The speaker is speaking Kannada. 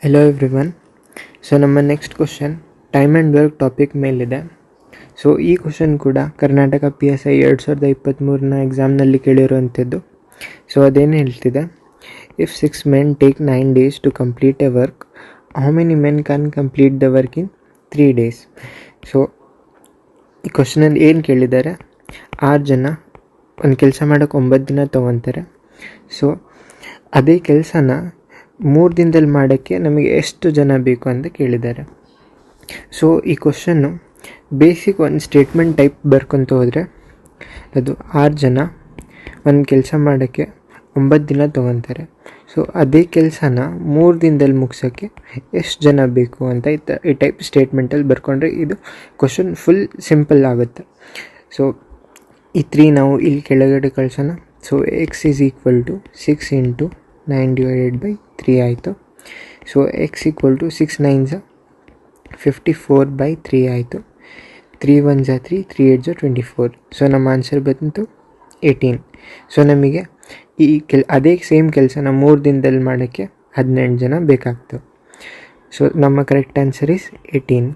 Hello everyone. ಸೊ ನಮ್ಮ next question time and work topic ಮೇಲಿದೆ. ಸೊ ಈ ಕ್ವಶನ್ ಕೂಡ ಕರ್ನಾಟಕ PSI 2023ನ ಎಕ್ಸಾಮ್ನಲ್ಲಿ ಕೇಳಿರುವಂಥದ್ದು. ಸೊ ಅದೇನು ಹೇಳ್ತಿದೆ, if 6 men take 9 days to complete a work, how many men can complete the work in 3 days? So ಈ ಕ್ವಶನಲ್ಲಿ ಏನು ಕೇಳಿದ್ದಾರೆ, 6 ಜನ ಒಂದು ಕೆಲಸ ಮಾಡೋಕ್ಕೆ 9 ದಿನ ತೊಗೊತಾರೆ. ಸೊ ಅದೇ ಕೆಲಸನ 3 ದಿನದಲ್ಲಿ ಮಾಡೋಕ್ಕೆ ನಮಗೆ ಎಷ್ಟು ಜನ ಬೇಕು ಅಂತ ಕೇಳಿದ್ದಾರೆ. ಸೊ ಈ ಕ್ವಶನ್ನು ಬೇಸಿಕ್ ಒಂದು ಸ್ಟೇಟ್ಮೆಂಟ್ ಟೈಪ್ ಬರ್ಕೊತ ಹೋದರೆ ಅದು 6 ಜನ ಒಂದು ಕೆಲಸ ಮಾಡೋಕ್ಕೆ 9 ದಿನ ತೊಗೊತಾರೆ. ಸೊ ಅದೇ ಕೆಲಸನ 3 ದಿನದಲ್ಲಿ ಮುಗಿಸೋಕ್ಕೆ ಎಷ್ಟು ಜನ ಬೇಕು ಅಂತ ಈ ಟೈಪ್ ಸ್ಟೇಟ್ಮೆಂಟಲ್ಲಿ ಬರ್ಕೊಂಡ್ರೆ ಇದು ಕ್ವಶನ್ ಫುಲ್ ಸಿಂಪಲ್ ಆಗುತ್ತೆ. ಸೊ ಈ 3 ನಾವು ಇಲ್ಲಿ ಕೆಳಗಡೆ ಕಳ್ಸೋಣ. ಸೊ x = 6 × 9/3 ಆಯಿತು. ಸೊ x = 6 9s 54/3 ಆಯಿತು. 3 1s 3, 3 8s 24. ಸೊ ನಮ್ಮ ಆನ್ಸರ್ ಬಂತು 18. ಸೊ ನಮಗೆ ಅದೇ ಸೇಮ್ ಕೆಲಸನ 3 ದಿನದಲ್ಲಿ ಮಾಡೋಕ್ಕೆ 18 ಜನ ಬೇಕಾಗ್ತವೆ. ಸೊ ನಮ್ಮ ಕರೆಕ್ಟ್ ಆನ್ಸರ್ ಈಸ್ 18.